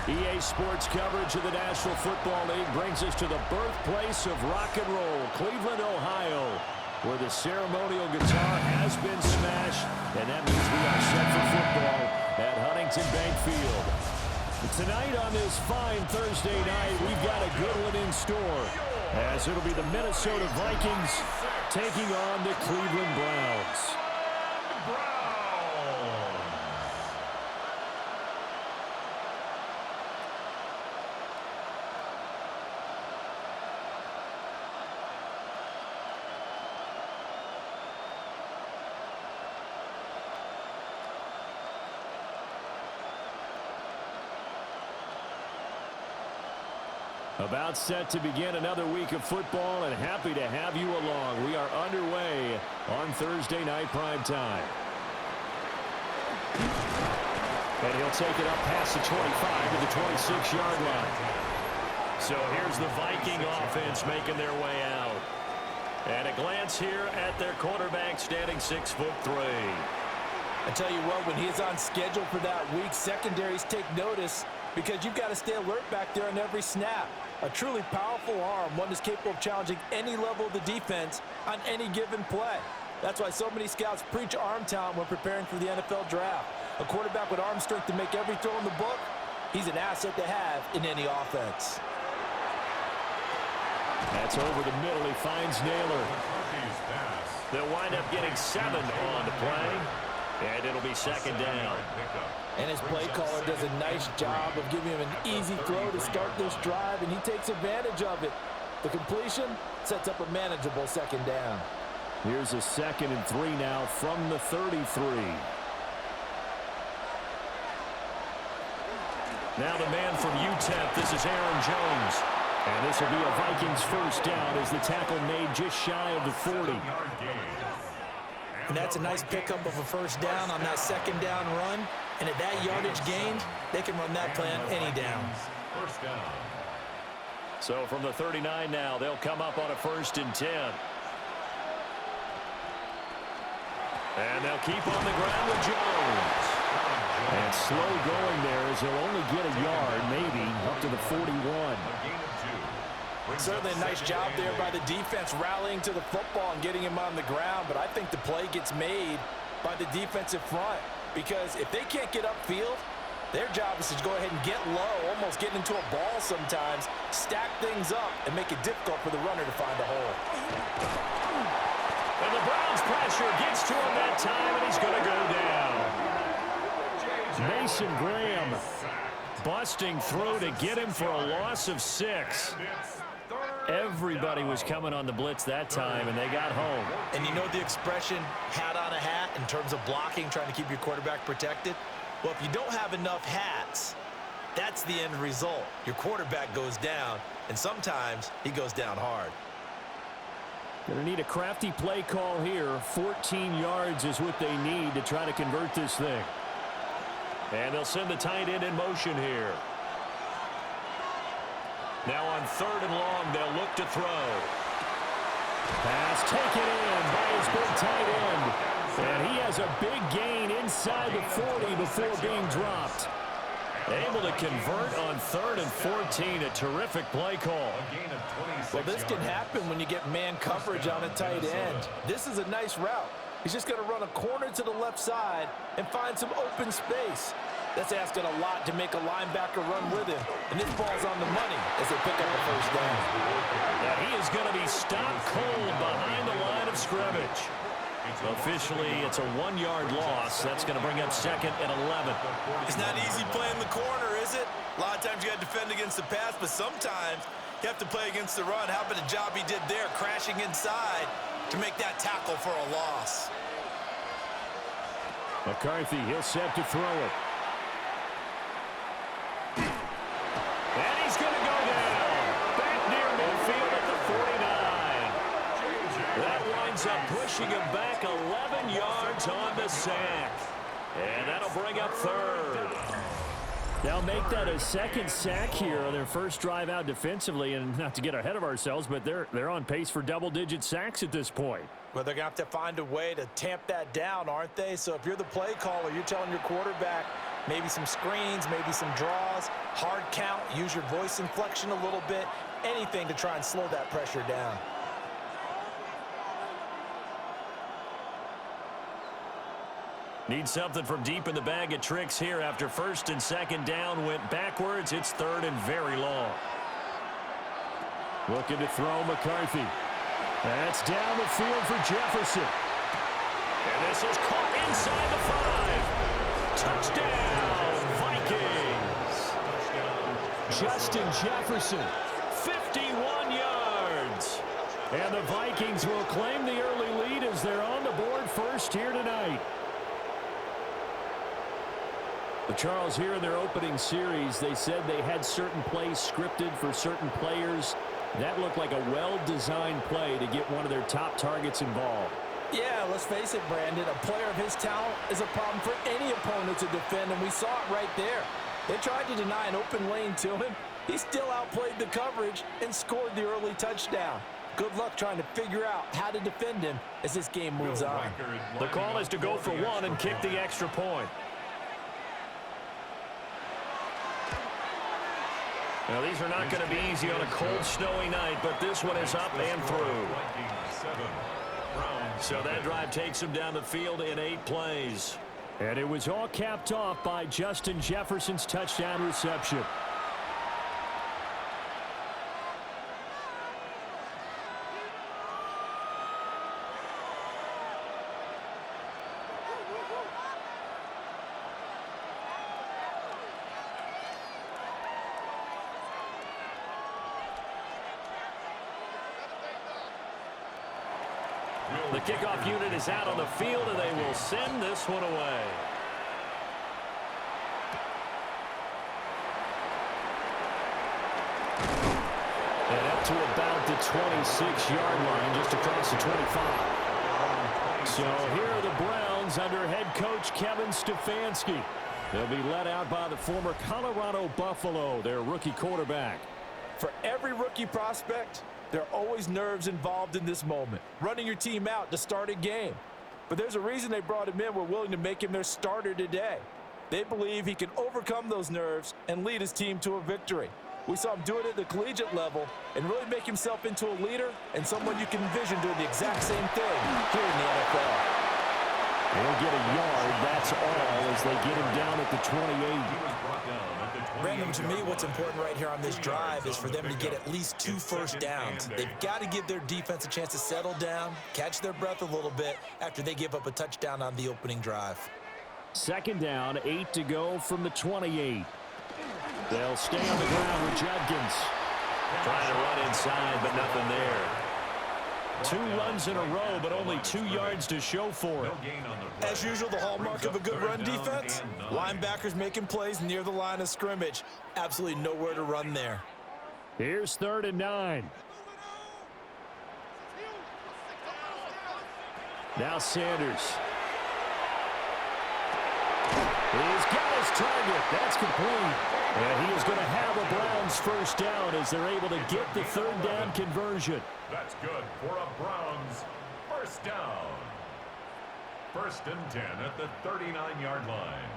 EA Sports coverage of the National Football League brings us to the birthplace of rock and roll, Cleveland, Ohio, where the ceremonial guitar has been smashed, and that means we are set for football at Huntington Bank Field. Tonight on this fine Thursday night, we've got a good one in store, as it'll be the Minnesota Vikings taking on the Cleveland Browns. About set to begin another week of football, and happy to have you along. We are underway on Thursday night prime time. And he'll take it up past the 25 to the 26-yard line. So here's the Viking offense making their way out. And a glance here at their quarterback, standing 6'3". I tell you what, when he's on schedule for that week, secondaries take notice because you've got to stay alert back there on every snap. A truly powerful arm, one that's capable of challenging any level of the defense on any given play. That's why so many scouts preach arm talent when preparing for the NFL draft. A quarterback with arm strength to make every throw in the book, he's an asset to have in any offense. That's over the middle. He finds Naylor. They'll wind up getting 7 on the play, and it'll be second down. And his play caller does a nice job of giving him an easy throw to start this drive, and he takes advantage of it. The completion sets up a manageable second down. Here's a 2nd and 3 now from the 33. Now the man from UTEP, this is Aaron Jones. And this will be a Vikings first down as the tackle made just shy of the 40. And that's a nice pickup of a first down on that second down run. And at that yardage gain, they can run that play on any down. First down. So from the 39 now, they'll come up on a 1st and 10. And they'll keep on the ground with Jones. And slow going there as he'll only get a yard, maybe, up to the 41. Certainly a nice job there by the defense rallying to the football and getting him on the ground, but I think the play gets made by the defensive front because if they can't get upfield, their job is to go ahead and get low, almost get into a ball sometimes, stack things up, and make it difficult for the runner to find a hole. And the Browns pressure gets to him that time, and he's going to go down. Mason Graham busting through to get him for a loss of 6. Everybody was coming on the blitz that time, and they got home. And you know the expression, hat on a hat, in terms of blocking, trying to keep your quarterback protected? Well, if you don't have enough hats, that's the end result. Your quarterback goes down, and sometimes he goes down hard. Going to need a crafty play call here. 14 yards is what they need to try to convert this thing. And they'll send the tight end in motion here. Now on 3rd and long, they'll look to throw. Pass taken in by his big tight end. And he has a big gain inside the 40 before being dropped. Able to convert on 3rd and 14. A terrific play call. Well, this can happen when you get man coverage on a tight end. This is a nice route. He's just going to run a corner to the left side and find some open space. That's asking a lot to make a linebacker run with him. And this ball's on the money as they pick up a first down. And he is going to be stopped cold behind the line of scrimmage. Officially, it's a 1-yard loss. That's going to bring up 2nd and 11. It's not easy playing the corner, is it? A lot of times you got to defend against the pass, but sometimes you have to play against the run. How about the job he did there, crashing inside to make that tackle for a loss? McCarthy, he'll set to throw it. And he's going to go down. Back near midfield at the 49. That winds up pushing him back 11 yards on the sack. And that'll bring up 3rd. They'll make that a 2nd sack here on their first drive out defensively. And not to get ahead of ourselves, but they're on pace for double-digit sacks at this point. Well, they're going to have to find a way to tamp that down, aren't they? So if you're the play caller, you're telling your quarterback, Maybe some screens, maybe some draws, hard count, use your voice inflection a little bit, anything to try and slow that pressure down. Need something from deep in the bag of tricks here after first and second down went backwards. It's third and very long. Looking to throw McCarthy. That's down the field for Jefferson. And this is caught inside the 5. Touchdown, Vikings. Justin Jefferson, 51 yards. And the Vikings will claim the early lead as they're on the board first here tonight. The Charles, here in their opening series, they said they had certain plays scripted for certain players. That looked like a well-designed play to get one of their top targets involved. Yeah, let's face it, Brandon. A player of his talent is a problem for any opponent to defend, and we saw it right there. They tried to deny an open lane to him. He still outplayed the coverage and scored the early touchdown. Good luck trying to figure out how to defend him as this game moves on. The call is to go for one and kick the extra point. Now, these are not going to be easy on a cold, snowy night, but this one is up and through. So that drive takes them down the field in 8 plays. And it was all capped off by Justin Jefferson's touchdown reception. The kickoff unit is out on the field, and they will send this one away. And up to about the 26-yard line, just across the 25. So here are the Browns under head coach Kevin Stefanski. They'll be led out by the former Colorado Buffalo, their rookie quarterback. For every rookie prospect, there are always nerves involved in this moment, running your team out to start a game. But there's a reason they brought him in. We're willing to make him their starter today. They believe he can overcome those nerves and lead his team to a victory. We saw him do it at the collegiate level and really make himself into a leader and someone you can envision doing the exact same thing here in the NFL. They'll get a yard, that's all, as they get him down at the 28. Brandon, to me, what's important right here on this drive is for them to get at least 2 first downs. They've got to give their defense a chance to settle down, catch their breath a little bit after they give up a touchdown on the opening drive. Second down, 8 to go from the 28. They'll stay on the ground with Judkins. Trying to run inside, but nothing there. 2 runs in a row, but only 2 yards to show for it. As usual, the hallmark of a good run defense, linebackers making plays near the line of scrimmage. Absolutely nowhere to run there. Here's 3rd and 9. Now Sanders. He's got his target. That's complete. And he is going to have a Browns first down as they're able to get the 3rd down conversion. That's good for a Browns first down. 1st and 10 at the 39-yard line.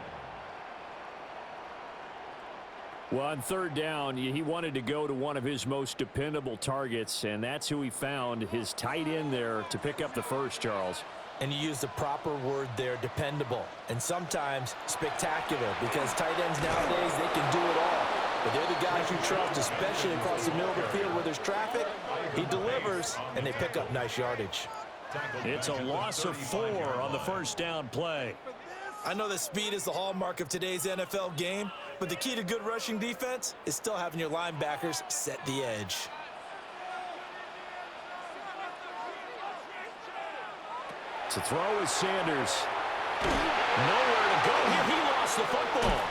Well, on 3rd down, he wanted to go to one of his most dependable targets, and that's who he found, his tight end there, to pick up the first, Charles. And you use the proper word there, dependable, and sometimes spectacular, because tight ends nowadays, they can do it all. But they're the guys you trust, especially across the middle of the field where there's traffic. He delivers, and they pick up nice yardage. It's a loss of 4 on the first down play. I know that speed is the hallmark of today's NFL game, but the key to good rushing defense is still having your linebackers set the edge. To throw is Sanders. Nowhere to go here. He lost the football.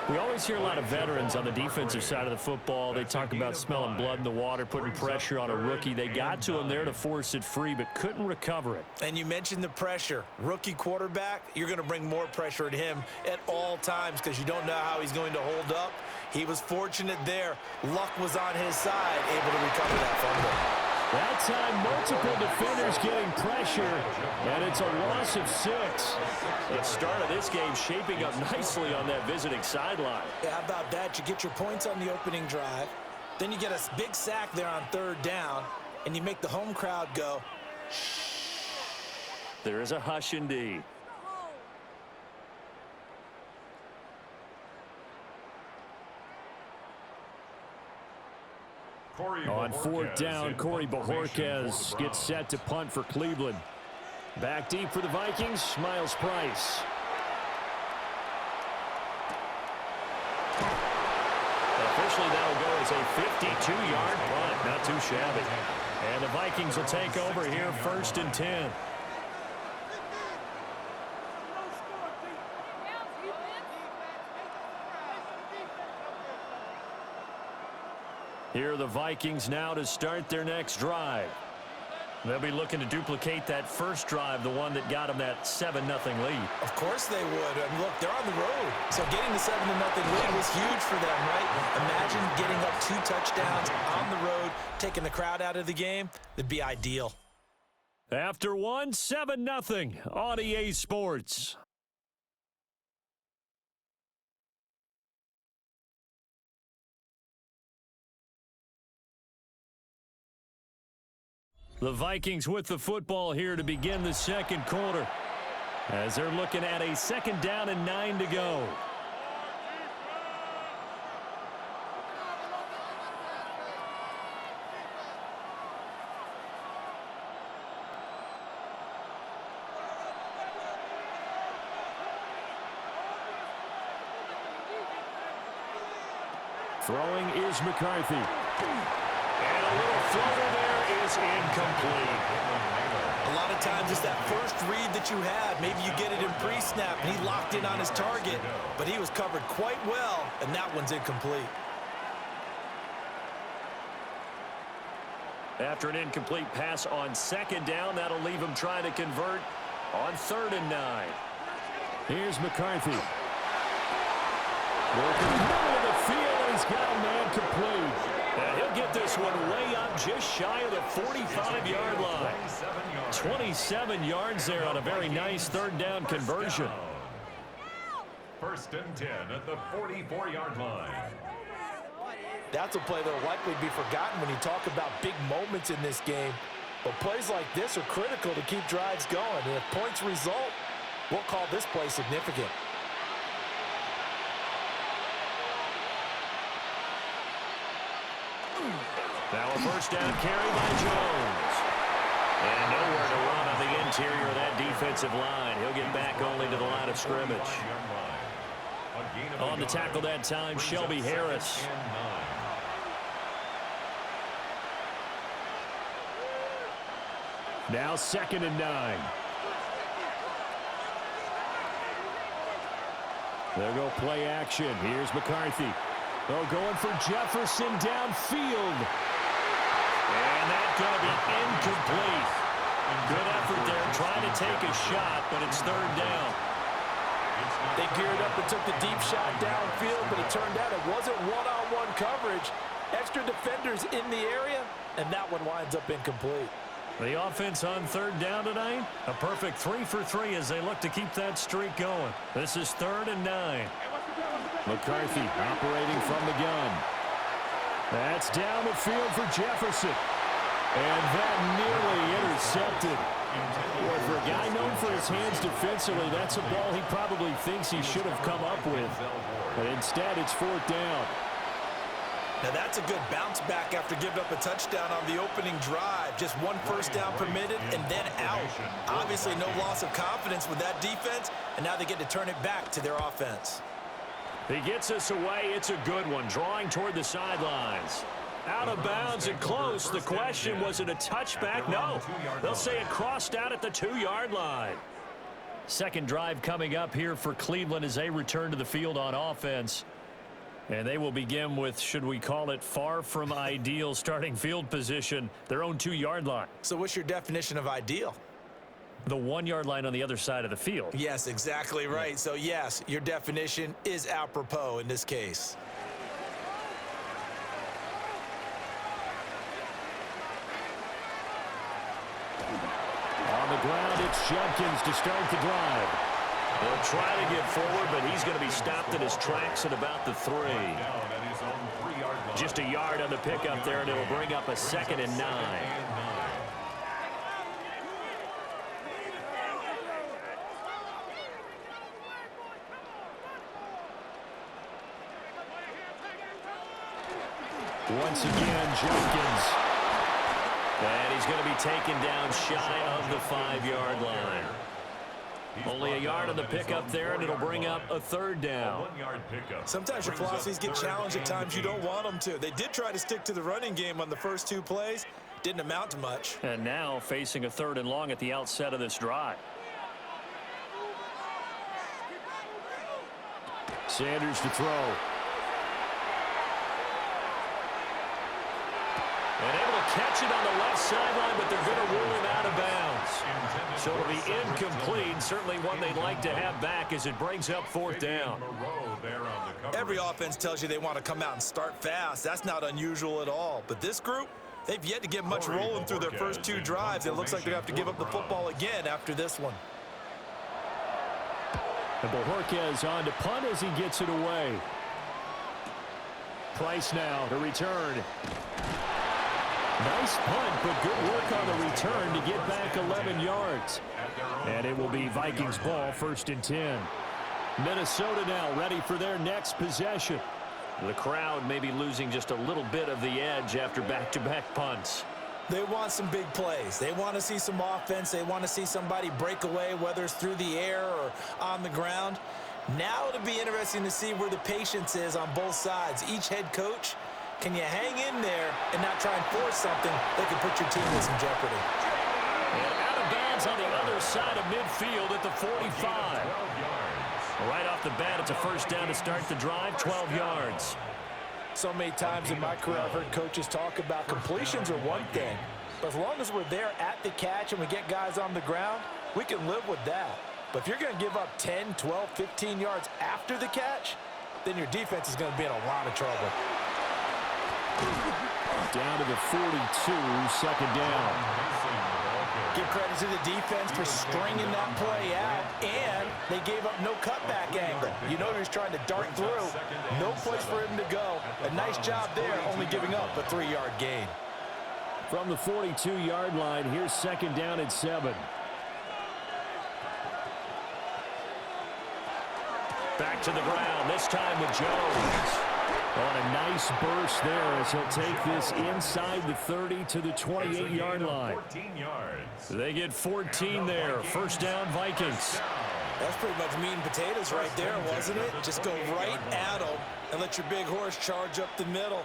We always hear a lot of veterans on the defensive side of the football. They talk about smelling blood in the water, putting pressure on a rookie. They got to him there to force it free, but couldn't recover it. And you mentioned the pressure. Rookie quarterback, you're going to bring more pressure at him at all times because you don't know how he's going to hold up. He was fortunate there. Luck was on his side, able to recover that fumble. That time, multiple defenders getting pressure, and it's a loss of 6. The start of this game shaping up nicely on that visiting sideline. Yeah, how about that? You get your points on the opening drive, then you get a big sack there on 3rd down, and you make the home crowd go, shh. There is a hush indeed. On 4th down, Corey Bojorquez gets set to punt for Cleveland. Back deep for the Vikings, Miles Price. Officially, that'll go as a 52-yard punt. Not too shabby. And the Vikings will take over here, 1st and 10. Here are the Vikings now to start their next drive. They'll be looking to duplicate that first drive, the one that got them that 7-0 lead. Of course they would. I mean, look, they're on the road. So getting the 7-0 lead was huge for them, right? Imagine getting up 2 touchdowns on the road, taking the crowd out of the game. That'd be ideal. After 7-0 on EA Sports. The Vikings with the football here to begin the second quarter, as they're looking at a 2nd down and 9 to go. Throwing is McCarthy. And a little floater there is incomplete. A lot of times it's that first read that you had. Maybe you get it in pre-snap, and he locked in on his target, but he was covered quite well, and that one's incomplete. After an incomplete pass on 2nd down, that'll leave him trying to convert on 3rd and 9. Here's McCarthy. Working the middle of the field, and he's got a man complete. And he'll get this one way up just shy of the 45-yard line. 27 yards there on a very nice 3rd down conversion. 1st and 10 at the 44-yard line. That's a play that will likely be forgotten when you talk about big moments in this game. But plays like this are critical to keep drives going. And if points result, we'll call this play significant. Now a 1st down carry by Jones. And nowhere to run on the interior of that defensive line. He'll get back only to the line of scrimmage. On the tackle that time, Shelby Harris. Now 2nd and 9. They'll go play action. Here's McCarthy. They're going for Jefferson downfield. And that's going to be incomplete. Good effort there trying to take a shot, but it's 3rd down. They geared up and took the deep shot downfield, but it turned out it wasn't one-on-one coverage. Extra defenders in the area, and that one winds up incomplete. The offense on 3rd down tonight, a perfect 3 for 3 as they look to keep that streak going. This is 3rd and 9. McCarthy operating from the gun. That's down the field for Jefferson. And that nearly intercepted. Boy, for a guy known for his hands defensively, that's a ball he probably thinks he should have come up with. But instead, it's 4th down. Now that's a good bounce back after giving up a touchdown on the opening drive. Just 1 first down permitted and then out. Obviously no loss of confidence with that defense, and now they get to turn it back to their offense. He gets us away. It's a good one, drawing toward the sidelines. Out of bounds and close. The question, was it a touchback? No. They'll say it crossed out at the 2-yard line. Second drive coming up here for Cleveland as they return to the field on offense. And they will begin with, should we call it, far from ideal starting field position, their own 2-yard line. So what's your definition of ideal? The 1-yard line on the other side of the field. Yes, exactly right. So, yes, your definition is apropos in this case. On the ground, it's Jefferson to start the drive. They'll try to get forward, but he's going to be stopped in his tracks at about the 3. Just a yard on the pickup there, and it'll bring up a 2nd and 9. Once again, Jenkins. And he's going to be taken down shy of the 5-yard line. Only a yard on the pickup there, and it'll bring up a 3rd down. Sometimes your philosophies get challenged at times you don't want them to. They did try to stick to the running game on the first 2 plays. Didn't amount to much. And now facing a 3rd and long at the outset of this drive. Sanders to throw. And able to catch it on the left sideline, but they're going to rule him out of bounds. So it'll be incomplete. Certainly one they'd like to have back as it brings up 4th down. Every offense tells you they want to come out and start fast. That's not unusual at all. But this group, they've yet to get much rolling through their first 2 drives. It looks like they have to give up the football again after this one. And Bojorquez on to punt as he gets it away. Price now to return. Nice punt, but good work on the return to get back 11 yards. And it will be Vikings ball, 1st and 10. Minnesota now ready for their next possession. The crowd may be losing just a little bit of the edge after back-to-back punts. They want some big plays. They want to see some offense. They want to see somebody break away, whether it's through the air or on the ground. Now it'll be interesting to see where the patience is on both sides. Each head coach, can you hang in there and not try and force something that could put your team in some jeopardy? And out of bounds on the other side of midfield at the 45. Right off the bat, it's a 1st down to start the drive, 12 yards. So many times in my career, I've heard coaches talk about completions are one thing, but as long as we're there at the catch and we get guys on the ground, we can live with that. But if you're going to give up 10, 12, 15 yards after the catch, then your defense is going to be in a lot of trouble. Down to the 42, 2nd down. Give credit to the defense for stringing that play out, and they gave up no cutback angle. You know he was trying to dart through. No place for him to go. A nice job there, only giving up a 3-yard gain. From the 42-yard line, here's 2nd down and 7. Back to the ground, this time with Jones. On a nice burst there as he'll take this inside the 30 to the 28-yard line. They get 14 there. 1st down, Vikings. That's pretty much meat and potatoes right there, wasn't it? Just go right at them and let your big horse charge up the middle.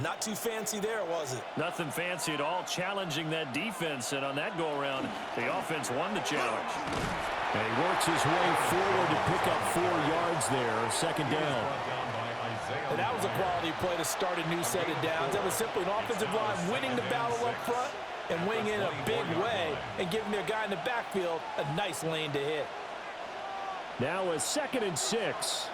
Not too fancy there, was it? Nothing fancy at all, challenging that defense. And on that go-around, the offense won the challenge. And he works his way forward to pick up 4 yards there. 2nd down. And that was a quality play to start a new set of downs. That was simply an offensive line winning the battle up front and winning in a big way and giving their guy in the backfield a nice lane to hit. Now a 2nd and 6.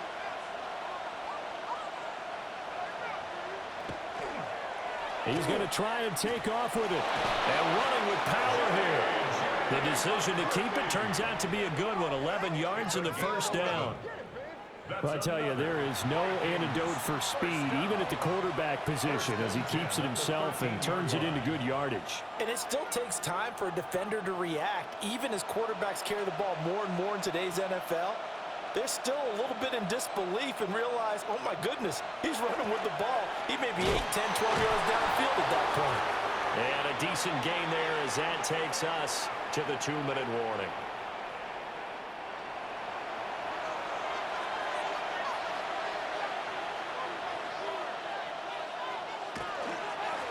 He's going to try and take off with it. And running with power here. The decision to keep it turns out to be a good one. 11 yards in the 1st down. Well, I tell you, there is no antidote for speed, even at the quarterback position, as he keeps it himself and turns it into good yardage. And it still takes time for a defender to react, even as quarterbacks carry the ball more and more in today's NFL. They're still a little bit in disbelief and realize, oh, my goodness, he's running with the ball. He may be 8, 10, 12 yards downfield at that point. And a decent gain there as that takes us to the 2-minute warning.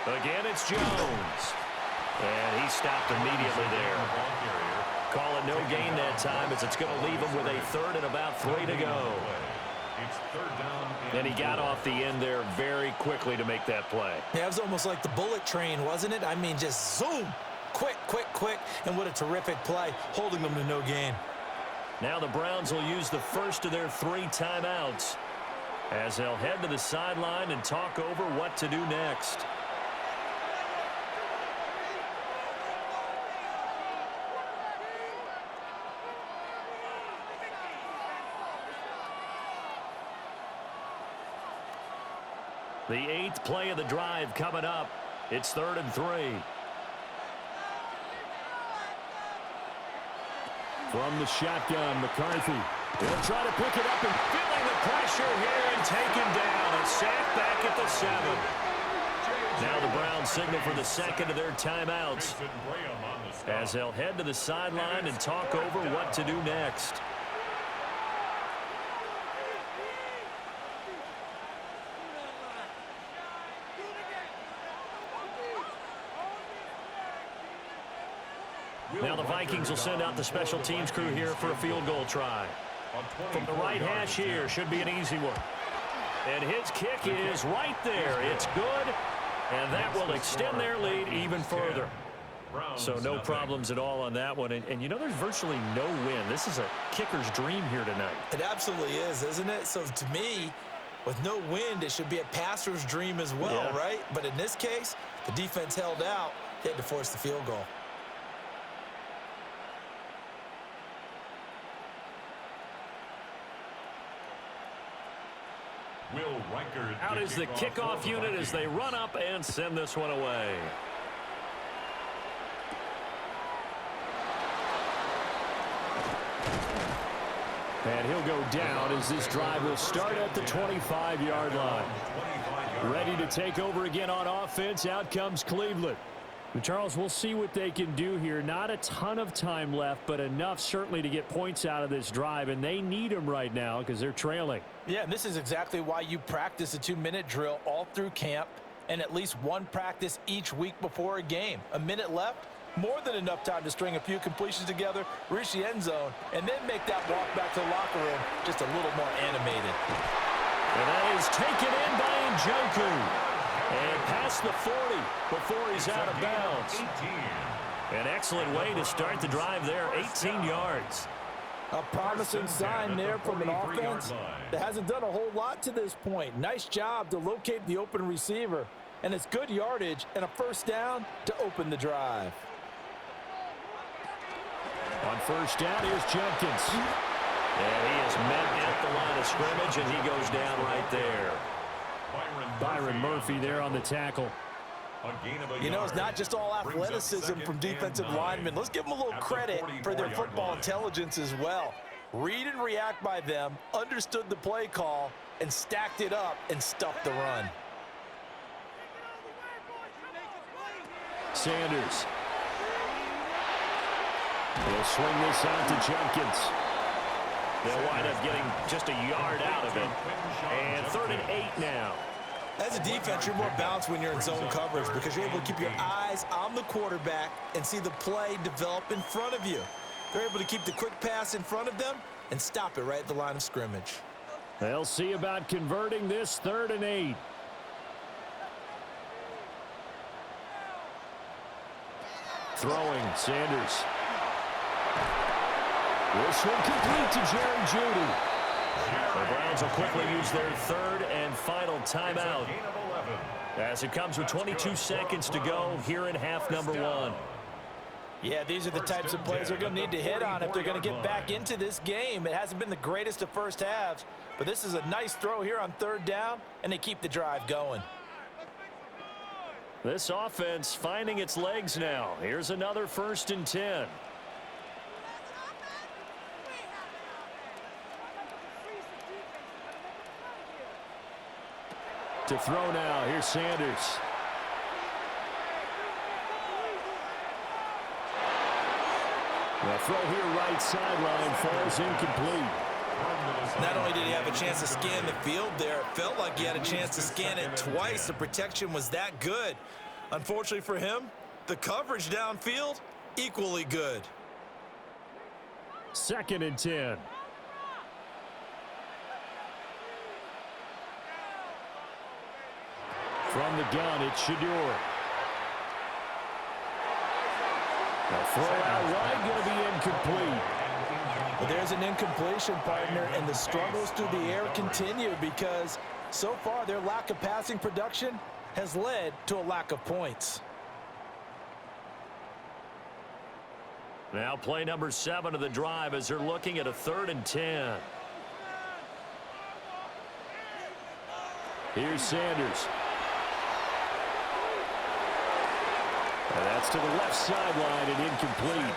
Again, it's Jones. And he stopped immediately there. Call it no gain that time as it's going to leave him with a 3rd and about 3 to go. And he got off the end there very quickly to make that play. Yeah, it was almost like the bullet train, wasn't it? I mean, just zoom. Quick, quick, quick. And what a terrific play, holding them to no gain. Now the Browns will use the first of their 3 timeouts as they'll head to the sideline and talk over what to do next. The 8th play of the drive coming up. It's 3rd and 3. From the shotgun, McCarthy. He'll try to pick it up and feeling the pressure here and taken down. A sack back at the 7. Now the Browns signal for the second of their timeouts as they'll head to the sideline and talk over what to do next. Now the Vikings will send out the special teams crew here for a field goal try. From the right hash here, should be an easy one. And his kick is right there. It's good, and that will extend their lead even further. So no problems at all on that one. And you know, there's virtually no win. This is a kicker's dream here tonight. It absolutely is, isn't it? So to me, with no wind, it should be a passer's dream as well, right? But in this case, the defense held out. They had to force the field goal. Out is the kickoff unit as they run up and send this one away. And he'll go down as this drive will start at the 25-yard line. Ready to take over again on offense. Out comes Cleveland. But Charles, we'll see what they can do here. Not a ton of time left, but enough certainly to get points out of this drive, and they need them right now because they're trailing. Yeah, and this is exactly why you practice a 2-minute drill all through camp and at least one practice each week before a game. A minute left, more than enough time to string a few completions together, reach the end zone, and then make that walk back to the locker room just a little more animated. And that is taken in by Njoku. And past the 40 before he's out of bounds. An excellent way to start the drive there, 18 yards. A promising sign there from an offense that hasn't done a whole lot to this point. Nice job to locate the open receiver. And it's good yardage and a first down to open the drive. On first down, here's Jenkins. And he is met at the line of scrimmage, and he goes down right there. Byron Murphy there on the tackle. You know, it's not just all athleticism from defensive linemen. Let's give them a little credit for their football intelligence as well. Read and react by them, understood the play call, and stacked it up and stuffed the run. Sanders. He'll swing this out to Jenkins. They'll wind up getting just a yard out of it. And 3rd and 8 now. As a defense, you're more balanced when you're in zone coverage because you're able to keep your eyes on the quarterback and see the play develop in front of you. They're able to keep the quick pass in front of them and stop it right at the line of scrimmage. They'll see about converting this 3rd and 8. Throwing, Sanders. This one complete to Jerry Jeudy. The Browns will quickly use their 3rd and final timeout as it comes with 22 seconds to go here in half number 1. Yeah, these are the types of plays they're going to need to hit on if they're going to get back into this game. It hasn't been the greatest of first halves, but this is a nice throw here on 3rd down, and they keep the drive going. This offense finding its legs now. Here's another 1st and 10. To throw now, here's Sanders. The throw here right sideline falls incomplete. Not only did he have a chance to scan the field there, it felt like he had a chance to scan it twice. The protection was that good. Unfortunately for him, the coverage downfield, equally good. 2nd and 10. From the gun, it's Shedeur. The throw out wide going to be incomplete. Well, there's an incompletion, partner, and the struggles through the air continue because so far their lack of passing production has led to a lack of points. Now play number 7 of the drive as they're looking at a 3rd and 10. Here's Sanders. And that's to the left sideline and incomplete.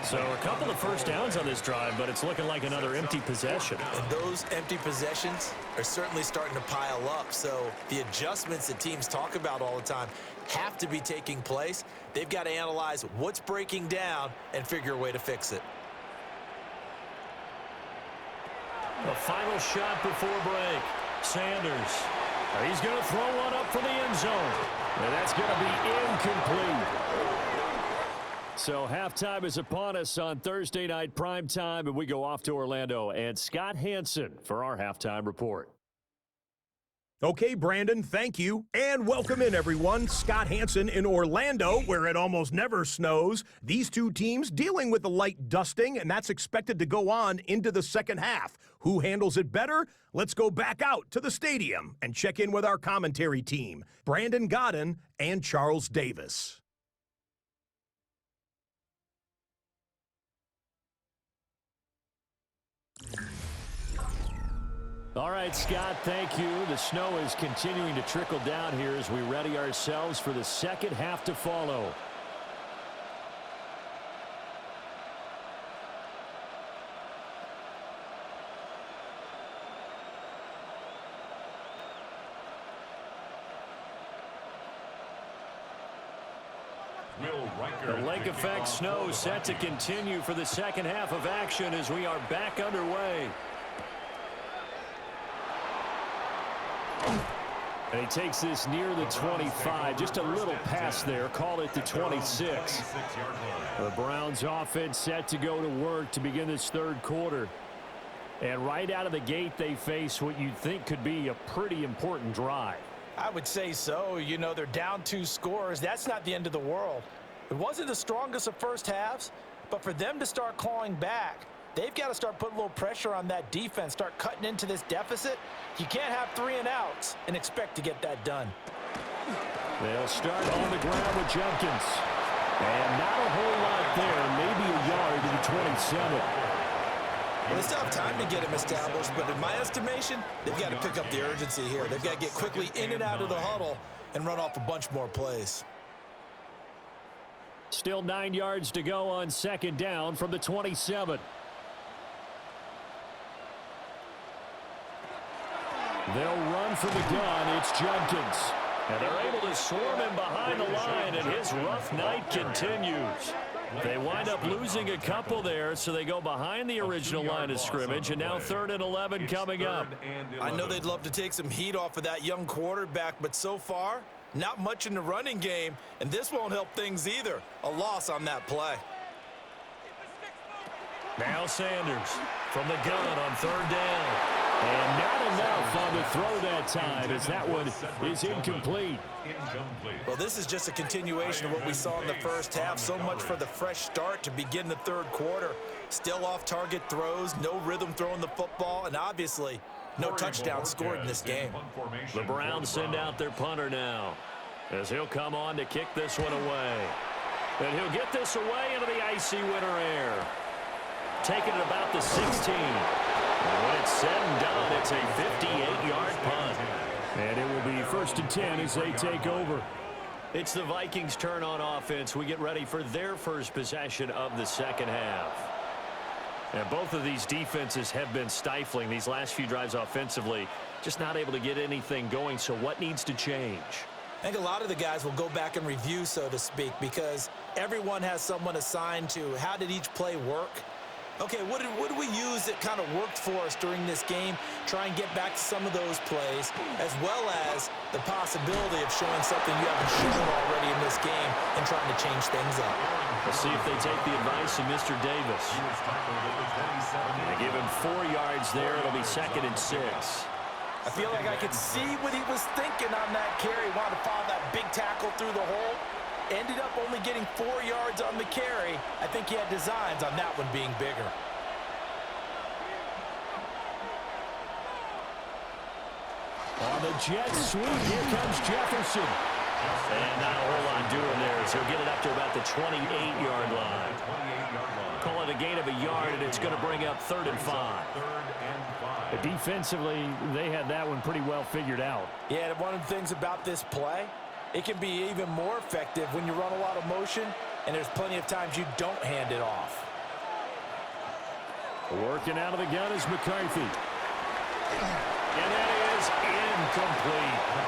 So a couple of first downs on this drive, but it's looking like another empty possession. And those empty possessions are certainly starting to pile up. So the adjustments that teams talk about all the time have to be taking place. They've got to analyze what's breaking down and figure a way to fix it. The final shot before break. Sanders. He's going to throw one up for the end zone. And that's going to be incomplete. So halftime is upon us on Thursday night primetime, and we go off to Orlando. And Scott Hansen for our halftime report. Okay, Brandon, thank you. And welcome in, everyone. Scott Hansen in Orlando, where it almost never snows. These two teams dealing with a light dusting, and that's expected to go on into the second half. Who handles it better? Let's go back out to the stadium and check in with our commentary team, Brandon Godden and Charles Davis. All right, Scott, thank you. The snow is continuing to trickle down here as we ready ourselves for the second half to follow. The lake effect snow set to continue for the second half of action as we are back underway. And he takes this near the 25, just a little pass there, call it the 26. The Browns offense set to go to work to begin this third quarter. And right out of the gate, they face what you'd think could be a pretty important drive. I would say so. You know, they're down 2 scores. That's not the end of the world. It wasn't the strongest of first halves, but for them to start clawing back, they've got to start putting a little pressure on that defense, start cutting into this deficit. You can't have 3 and outs and expect to get that done. They'll start on the ground with Jenkins. And not a whole lot there, maybe a yard to the 27. Well, they still have time to get him established, but in my estimation, they've got to pick up the urgency here. They've got to get quickly in and out of the huddle and run off a bunch more plays. Still 9 yards to go on second down from the 27. They'll run for the gun. It's Jenkins. And they're able to swarm him behind the line, and his rough night continues. They wind up losing a couple there, so they go behind the original line of scrimmage, and now 3rd and 11 coming up. I know they'd love to take some heat off of that young quarterback, but so far, not much in the running game, and this won't help things either. A loss on that play. Now Sanders from the gun on 3rd down. And not enough on the throw that time as that one is incomplete. Well, this is just a continuation of what we saw in the first half. So much for the fresh start to begin the third quarter. Still off-target throws, no rhythm throwing the football, and obviously no touchdown scored in this game. The Browns send out their punter now as he'll come on to kick this one away. And he'll get this away into the icy winter air. Taking it about the 16. And when it's said and done, it's a 58-yard punt. And it will be 1st and 10 as they take over. It's the Vikings' turn on offense. We get ready for their first possession of the second half. And both of these defenses have been stifling these last few drives offensively. Just not able to get anything going. So what needs to change? I think a lot of the guys will go back and review, so to speak, because everyone has someone assigned to how did each play work. Okay, what did we use that kind of worked for us during this game? Try and get back to some of those plays, as well as the possibility of showing something you haven't shown already in this game and trying to change things up. We'll see if they take the advice of Mr. Davis. They give him 4 yards there. It'll be 2nd and 6. I feel like I could see what he was thinking on that carry. He wanted to follow that big tackle through the hole. Ended up only getting 4 yards on the carry. I think he had designs on that one being bigger. On the jet sweep, here comes Jefferson. And not a whole lot doing there, so he'll get it up to about the 28-yard line. Call it a gain of a yard, and it's going to bring up 3rd and 5. Defensively, they had that one pretty well figured out. Yeah, and one of the things about this play, it can be even more effective when you run a lot of motion, and there's plenty of times you don't hand it off. Working out of the gun is McCarthy. And that is incomplete.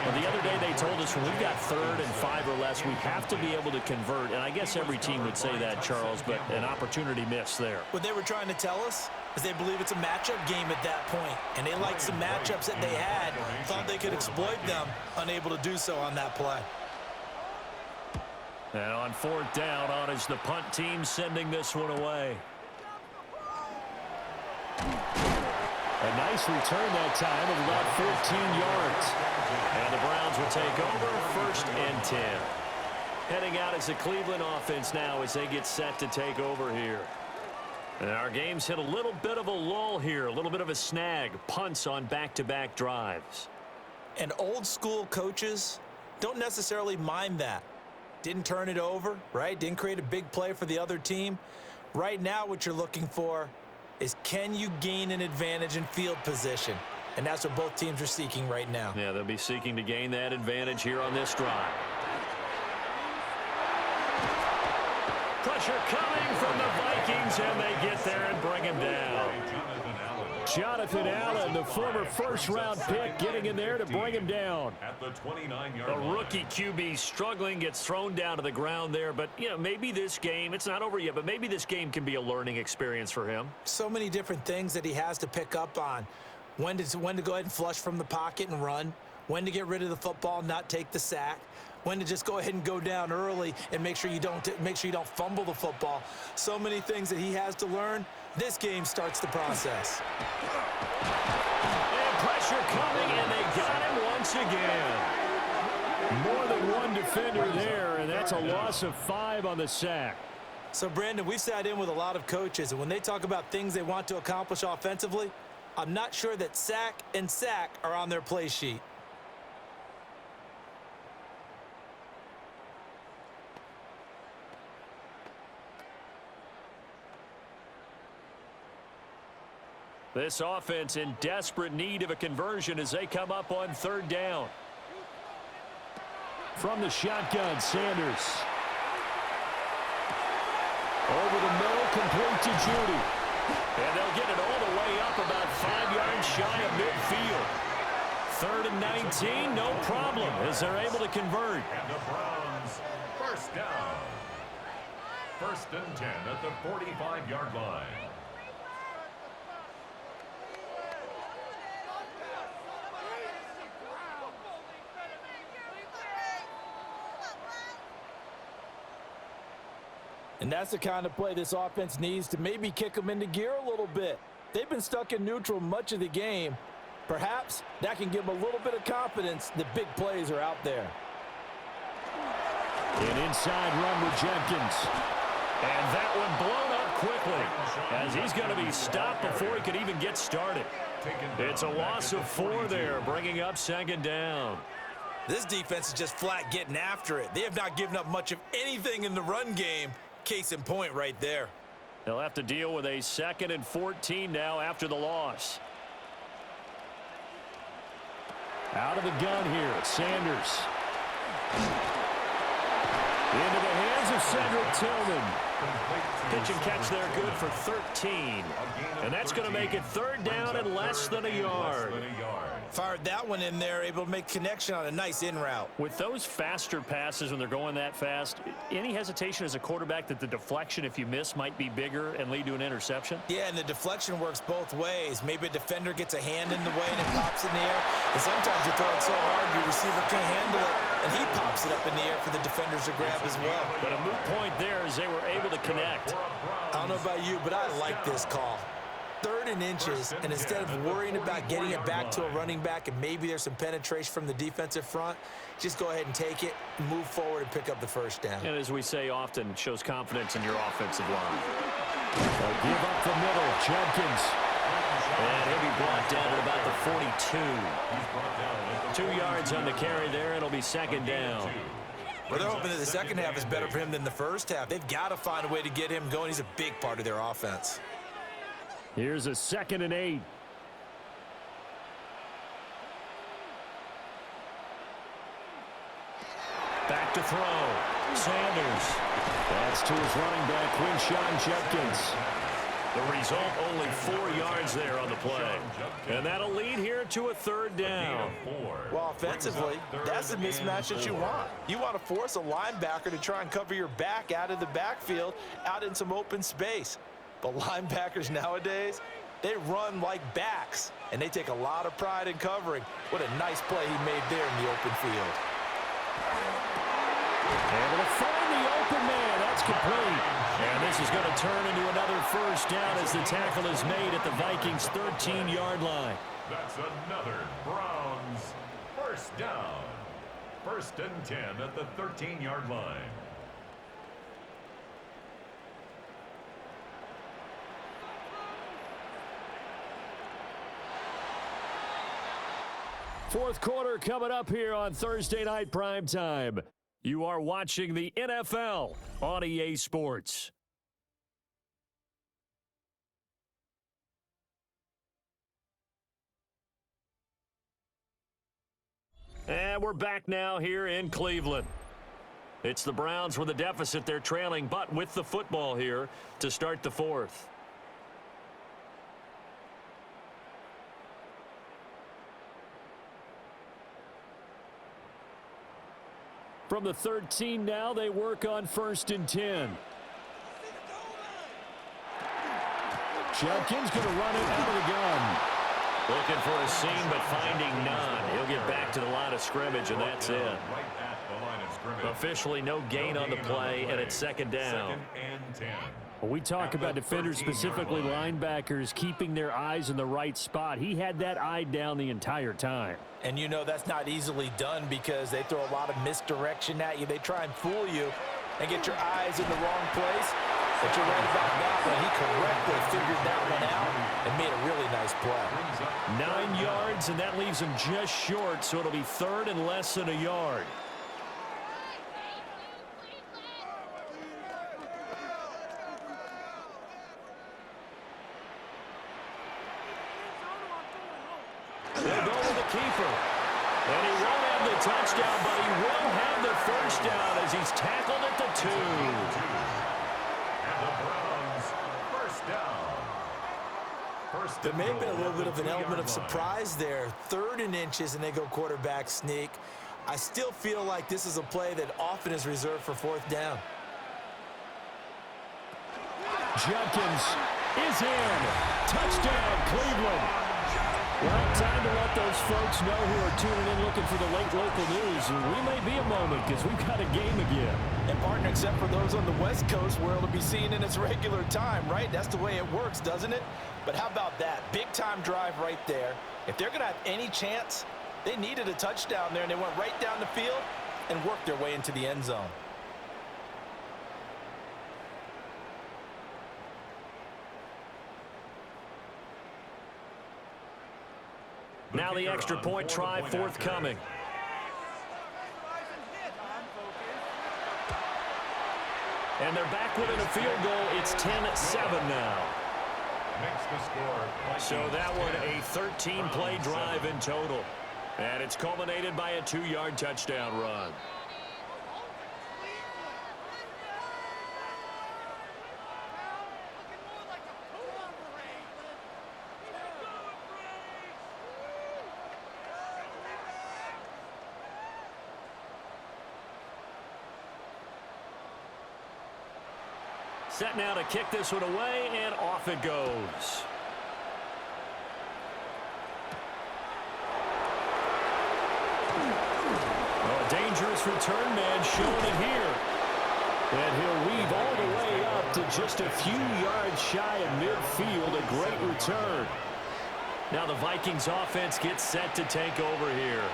Well, the other day they told us when we've got 3rd and 5 or less, we have to be able to convert. And I guess every team would say that, Charles, but an opportunity missed there. What they were trying to tell us is they believe it's a matchup game at that point. And they liked some matchups that they had, thought they could exploit them, unable to do so on that play. And on 4th down, on is the punt team sending this one away. A nice return that time of about 14 yards. And the Browns will take over 1st and 10. Heading out as the Cleveland offense now as they get set to take over here. And our game's hit a little bit of a lull here, a little bit of a snag. Punts on back-to-back drives. And old school coaches don't necessarily mind that. Didn't turn it over, right? Didn't create a big play for the other team. Right now what you're looking for is, can you gain an advantage in field position? And that's what both teams are seeking right now. Yeah, they'll be seeking to gain that advantage here on this drive. Pressure coming from the Vikings, and they get there and bring him down. Jonathan Allen, the former first-round pick, getting in there to bring him down. At the 29-yard A rookie QB struggling, gets thrown down to the ground there. But, you know, maybe this game, it's not over yet, but maybe this game can be a learning experience for him. So many different things that he has to pick up on. When to go ahead and flush from the pocket and run. When to get rid of the football, not take the sack. When to just go ahead and go down early and make sure you don't fumble the football. So many things that he has to learn. This game starts the process. And pressure coming, and they got him once again. More than one defender there, and that's a loss of 5 on the sack. So, Brandon, we've sat in with a lot of coaches, and when they talk about things they want to accomplish offensively, I'm not sure that sack and sack are on their play sheet. This offense in desperate need of a conversion as they come up on 3rd down. From the shotgun, Sanders. Over the middle, complete to Judy. And they'll get it all the way up about 5 yards shy of midfield. 3rd and 19, no problem as they're able to convert. And the Browns, 1st down. 1st and 10 at the 45-yard line. And that's the kind of play this offense needs to maybe kick them into gear a little bit. They've been stuck in neutral much of the game. Perhaps that can give them a little bit of confidence that big plays are out there. An inside run with Jenkins. And that one blown up quickly as he's going to be stopped before he could even get started. It's a loss of 4 there, bringing up 2nd down. This defense is just flat getting after it. They have not given up much of anything in the run game. Case in point right there. They'll have to deal with a 2nd and 14 now after the loss. Out of the gun here, Sanders. Into the hands of Cedric Tillman. Pitch and catch there, good for 13. And that's going to make it 3rd down and less than a yard. Fired that one in there, able to make connection on a nice in route. With those faster passes when they're going that fast, any hesitation as a quarterback that the deflection, if you miss, might be bigger and lead to an interception? Yeah, and the deflection works both ways. Maybe a defender gets a hand in the way and it pops in the air. And sometimes you throw it so hard your receiver can't handle it, and he pops it up in the air for the defenders to grab as well. But a moot point there as they were able to connect. I don't know about you, but I like this call. 3rd and inches, and instead of worrying about getting it back to a running back and maybe there's some penetration from the defensive front, just go ahead and take it, move forward, and pick up the 1st down. And as we say often, shows confidence in your offensive line. They'll give up the middle, Jenkins. And he'll be brought down at about the 42. 2 yards on the carry there, and it'll be 2nd down. Well, they're hoping that the second half is better for him than the first half. They've got to find a way to get him going. He's a big part of their offense. Here's a 2nd and 8. Back to throw. Sanders. That's to his running back, Quinshon Judkins. The result, only 4 yards there on the play. And that'll lead here to a 3rd down. Well, offensively, that's the mismatch that you want. You want to force a linebacker to try and cover your back out of the backfield, out in some open space. But linebackers nowadays, they run like backs, and they take a lot of pride in covering. What a nice play he made there in the open field. Able to find the open man. That's complete. And this is going to turn into another 1st down as the tackle is made at the Vikings' 13-yard line. That's another Browns 1st down. 1st and 10 at the 13-yard line. Fourth quarter coming up here on Thursday Night Primetime. You are watching the NFL on EA Sports. And we're back now here in Cleveland. It's the Browns with a deficit. They're trailing, but with the football here to start the 4th. From the 13 now, they work on 1st and 10. Judkins going to run it out of the gun. Looking for a seam, but finding none. He'll get back to the line of scrimmage, and that's it. Officially no gain on the play, and it's 2nd down. 2nd and 10. When we talk about defenders, specifically linebackers, keeping their eyes in the right spot, he had that eye down the entire time. And you know that's not easily done because they throw a lot of misdirection at you. They try and fool you and get your eyes in the wrong place. But you're right about that one. He correctly figured that one out and made a really nice play. 9 yards, and that leaves him just short, so it'll be 3rd and less than a yard. They'll go with the keeper. And he won't have the touchdown, but he will have the 1st down as he's tackled at the 2. And the Browns 1st down. There may have been a little bit of an element of surprise there. 3rd and inches, and they go quarterback sneak. I still feel like this is a play that often is reserved for 4th down. Judkins is in. Touchdown, Cleveland. Well, time to let those folks know who are tuning in looking for the late local news. We may be a moment because we've got a game again. And, partner, except for those on the West Coast where it'll be seen in its regular time, right? That's the way it works, doesn't it? But how about that? Big-time drive right there. If they're going to have any chance, they needed a touchdown there, and they went right down the field and worked their way into the end zone. Now the extra point try forthcoming. And they're back within a field goal. It's 10-7 now. Makes the score. So that one a 13-play drive in total. And it's culminated by a 2-yard touchdown run. Set now to kick this one away, and off it goes. Oh, a dangerous return man showing it here. And he'll weave all the way up to just a few yards shy of midfield. A great return. Now the Vikings offense gets set to take over here.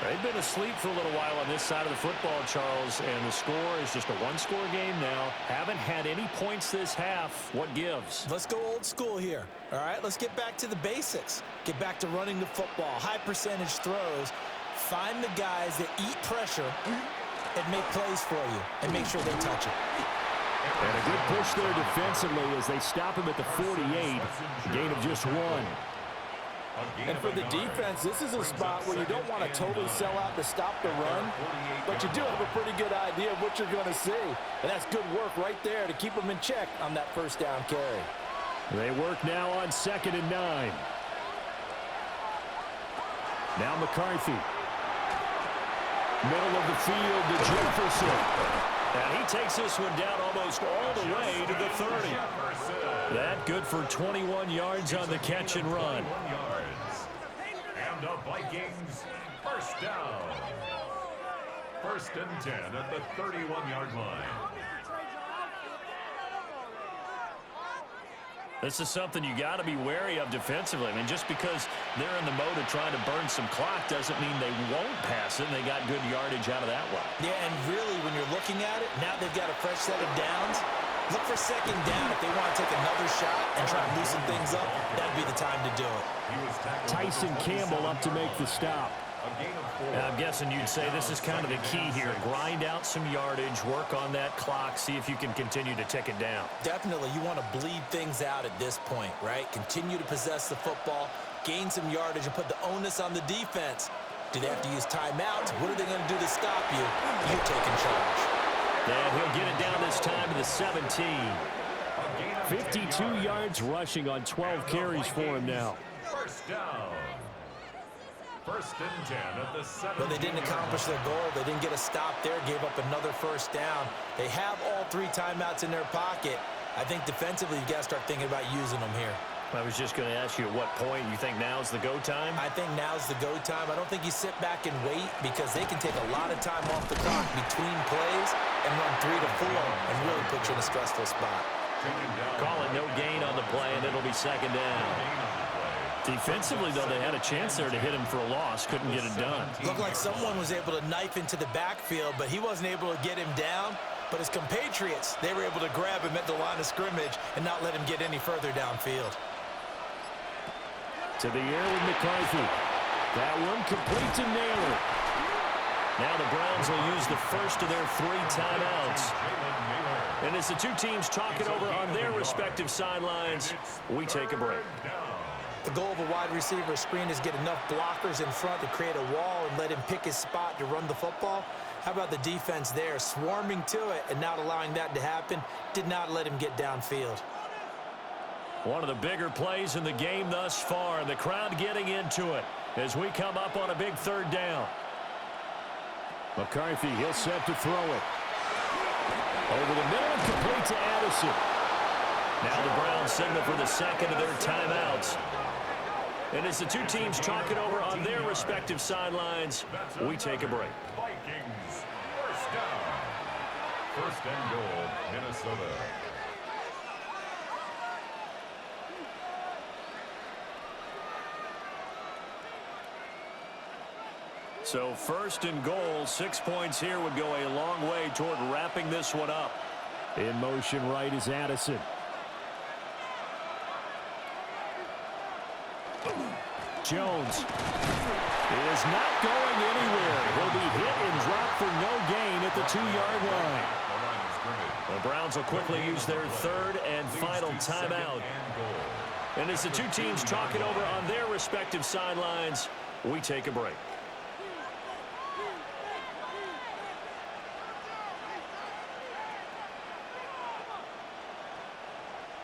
They've been asleep for a little while on this side of the football, Charles, and the score is just a one-score game now. Haven't had any points this half. What gives? Let's go old school here. All right, let's get back to the basics. Get back to running the football, high percentage throws. Find the guys that eat pressure and make plays for you and make sure they touch it. And a good push there defensively as they stop him at the 48. A gain of just 1. And for the defense, this is a spot where you don't want to totally sell out to stop the run, but you do have a pretty good idea of what you're going to see. And that's good work right there to keep them in check on that first down carry. They work now on 2nd and 9. Now McCarthy. Middle of the field to Jefferson. And he takes this one down almost all the way to the 30. That good for 21 yards on the catch and run. And the Vikings, first down. 1st and 10 at the 31-yard line. This is something you got to be wary of defensively. I mean, just because they're in the mode of trying to burn some clock doesn't mean they won't pass it, and they got good yardage out of that one. Yeah, and really, when you're looking at it, now they've got a fresh set of downs. Look for 2nd down. If they want to take another shot and try to loosen things up, that'd be the time to do it. Tyson Campbell up to make the stop. And I'm guessing you'd say this is kind of the key here. Grind out some yardage, work on that clock, see if you can continue to tick it down. Definitely, you want to bleed things out at this point, right? Continue to possess the football, gain some yardage, and put the onus on the defense. Do they have to use timeouts? What are they going to do to stop you? You're taking charge. And he'll get it down this time to the 17. 52 yards rushing on 12 carries for him now. First down. 1st and 10 at the 7. But they didn't accomplish their goal. They didn't get a stop there, gave up another first down. They have all 3 timeouts in their pocket. I think defensively, you've got to start thinking about using them here. I was just going to ask you at what point you think now's the go time? I think now's the go time. I don't think you sit back and wait because they can take a lot of time off the clock between plays and run 3 to 4 and really put you in a stressful spot. Call it no gain on the play, and it'll be 2nd down. Defensively, though, they had a chance there to hit him for a loss. Couldn't get it done. Looked like someone was able to knife into the backfield, but he wasn't able to get him down. But his compatriots, they were able to grab him at the line of scrimmage and not let him get any further downfield. To the air with McCarthy. That one complete to Naylor. Now the Browns will use the first of their 3 timeouts. And as the 2 teams talk it over on their respective sidelines, we take a break. The goal of a wide receiver screen is get enough blockers in front to create a wall and let him pick his spot to run the football. How about the defense there, swarming to it and not allowing that to happen? Did not let him get downfield. One of the bigger plays in the game thus far, and the crowd getting into it as we come up on a big 3rd down. McCarthy, he'll set to throw it. Over the middle and complete to Addison. Now the Browns signal for the 2nd of their timeouts. And as the 2 teams talk it over on their respective sidelines, we take a break. Vikings, first down. 1st and goal, Minnesota. So 1st and goal, 6 points here would go a long way toward wrapping this one up. In motion right is Addison. Jones is not going anywhere. He'll be hit and dropped for no gain at the 2-yard line. The Browns will quickly use their 3rd and final timeout. And as the 2 teams talk it over on their respective sidelines, we take a break.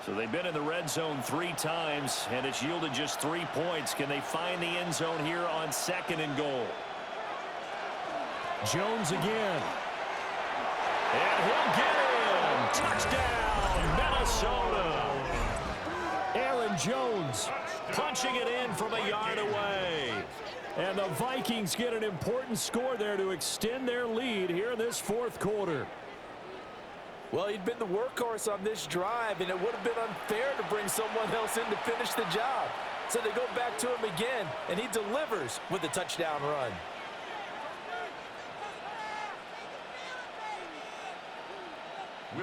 So they've been in the red zone 3 times, and it's yielded just 3 points. Can they find the end zone here on 2nd and goal? Jones again. And he'll get in. Touchdown, Minnesota. Aaron Jones punching it in from a yard away. And the Vikings get an important score there to extend their lead here in this 4th quarter. Well, he'd been the workhorse on this drive, and it would have been unfair to bring someone else in to finish the job. So they go back to him again, and he delivers with a touchdown run.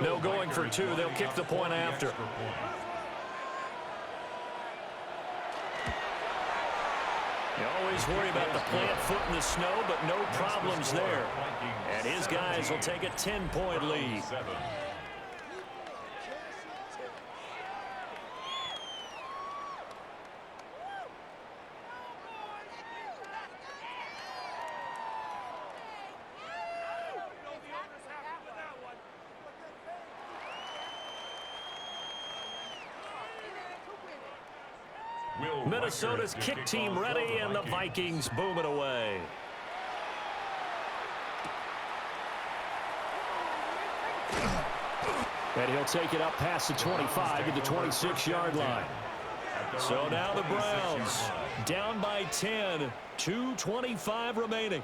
No going for 2. They'll kick the point after. You always worry about the plant foot in the snow, but no problems there. And his guys will take a 10-point lead. Minnesota's kick team ready, and the Vikings boom it away. And he'll take it up past the 25 to the 26-yard line. So now the Browns down by 10, 2:25 remaining.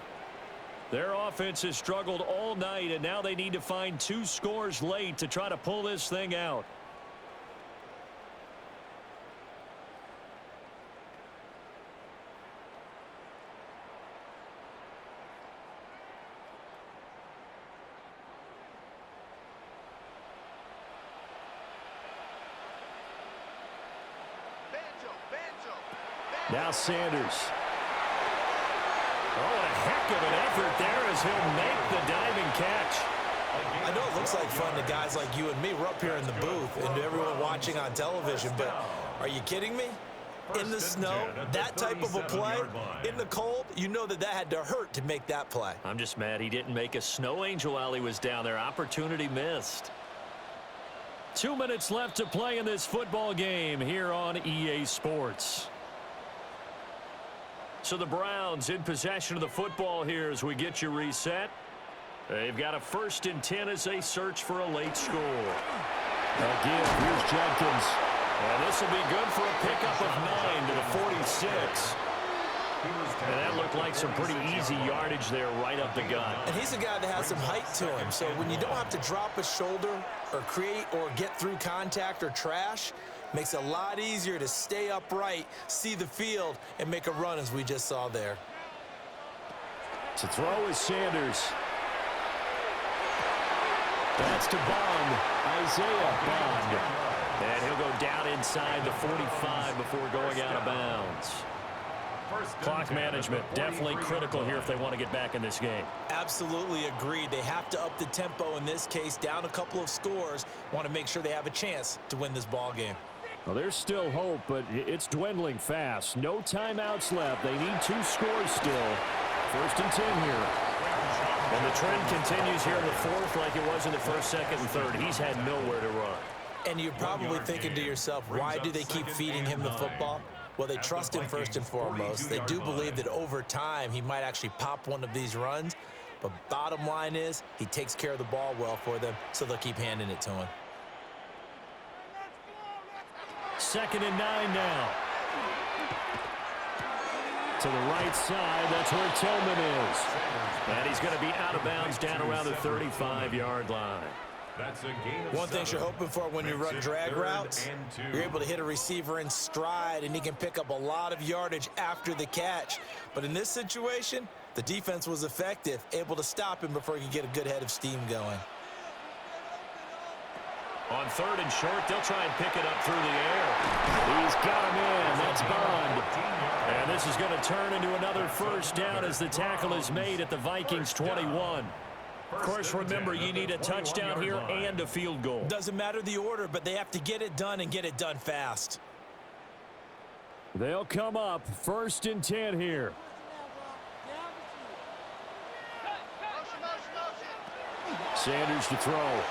Their offense has struggled all night, and now they need to find 2 scores late to try to pull this thing out. Now Sanders. Oh, what a heck of an effort there as he'll make the diving catch. I know it looks like fun to guys like you and me. We're up here in the booth and to everyone watching on television, but are you kidding me? In the snow, that type of a play, in the cold, you know that had to hurt to make that play. I'm just mad he didn't make a snow angel while he was down there. Opportunity missed. 2 minutes left to play in this football game here on EA Sports. So the Browns in possession of the football here as we get you reset. They've got a 1st and 10 as they search for a late score. Again, here's Jenkins. And this will be good for a pickup of 9 to the 46. And that looked like some pretty easy yardage there right up the gut. And he's a guy that has some height to him. So when you don't have to drop a shoulder or create or get through contact or trash, makes it a lot easier to stay upright, see the field, and make a run as we just saw there. To throw is Sanders. That's to Bond. Isaiah Bond. And he'll go down inside the 45 before going out of bounds. Clock management definitely critical here if they want to get back in this game. Absolutely agreed. They have to up the tempo in this case, down a couple of scores. Want to make sure they have a chance to win this ball game. Well, there's still hope, but it's dwindling fast. No timeouts left. They need 2 scores still. 1st and 10 here. And the trend continues here in the 4th like it was in the 1st, 2nd, and 3rd. He's had nowhere to run. And you're probably thinking to yourself, why do they keep feeding him the football? Well, they trust him first and foremost. They do believe that over time he might actually pop one of these runs. But bottom line is he takes care of the ball well for them, so they'll keep handing it to him. 2nd and 9 now. To the right side, that's where Tillman is. And he's going to be out of bounds down around the 35-yard line. One thing you're hoping for when you run drag routes, you're able to hit a receiver in stride, and he can pick up a lot of yardage after the catch. But in this situation, the defense was effective, able to stop him before he could get a good head of steam going. On 3rd and short, they'll try and pick it up through the air. He's got him in. That's Bond. And this is going to turn into another 1st down as the tackle is made at the Vikings 21. Of course, remember, you need a touchdown here and a field goal. Doesn't matter the order, but they have to get it done and get it done fast. They'll come up 1st and 10 here. Sanders to throw.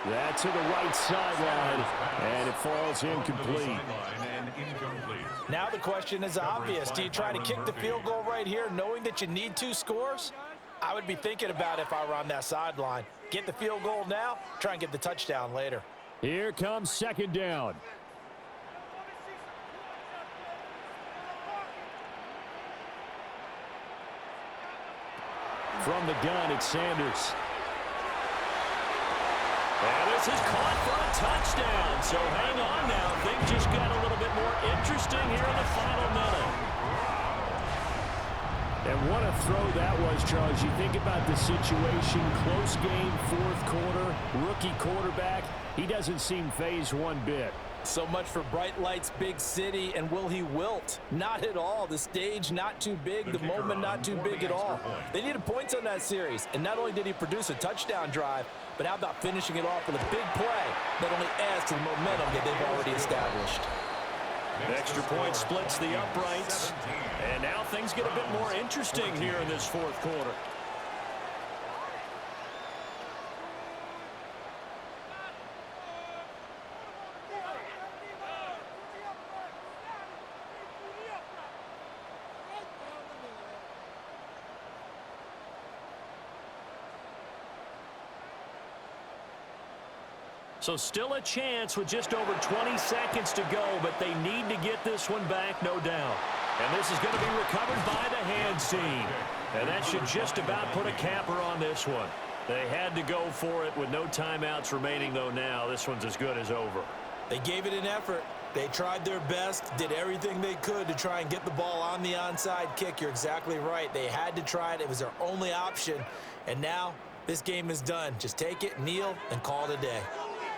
That's to the right sideline, and it falls incomplete. Now the question is obvious. Do you try to kick the field goal right here knowing that you need 2 scores? I would be thinking about it if I were on that sideline. Get the field goal now, try and get the touchdown later. Here comes 2nd down. From the gun, it's Sanders. And this is caught for a touchdown. So hang on now. Things just got a little bit more interesting here in the final minute. And what a throw that was, Charles. You think about the situation, close game, 4th quarter, rookie quarterback. He doesn't seem fazed one bit. So much for bright lights, big city, and will he wilt? Not at all. The stage not too big, the moment not too big at all. They needed points on that series, and not only did he produce a touchdown drive, but how about finishing it off with a big play that only adds to the momentum that they've already established. Extra point splits the uprights, and now things get a bit more interesting here in this 4th quarter. So still a chance with just over 20 seconds to go, but they need to get this one back, no doubt. And this is going to be recovered by the hands team. And that should just about put a capper on this one. They had to go for it with no timeouts remaining, though now. This one's as good as over. They gave it an effort. They tried their best, did everything they could to try and get the ball on the onside kick. You're exactly right. They had to try it. It was their only option. And now this game is done. Just take it, kneel, and call it a day.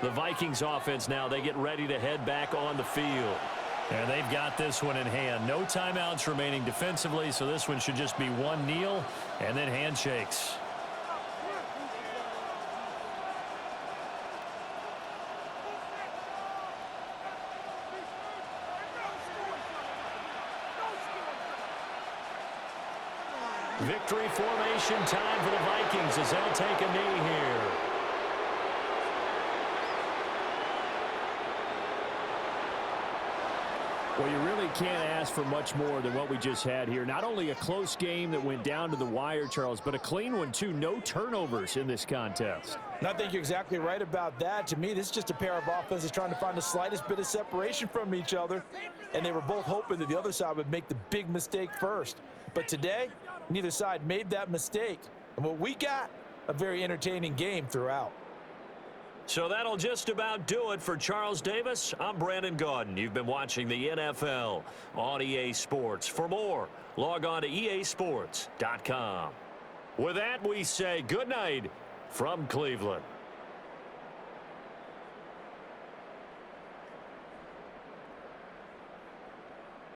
The Vikings offense now, they get ready to head back on the field. And they've got this one in hand. No timeouts remaining defensively, so this one should just be one kneel and then handshakes. Victory formation time for the Vikings as they'll take a knee here. Well, you really can't ask for much more than what we just had here. Not only a close game that went down to the wire, Charles, but a clean one, too. No turnovers in this contest. And I think you're exactly right about that. To me, this is just a pair of offenses trying to find the slightest bit of separation from each other. And they were both hoping that the other side would make the big mistake first. But today, neither side made that mistake. And what we got, a very entertaining game throughout. So that'll just about do it for Charles Davis. I'm Brandon Gaudin. You've been watching the NFL on EA Sports. For more, log on to easports.com. With that, we say good night from Cleveland.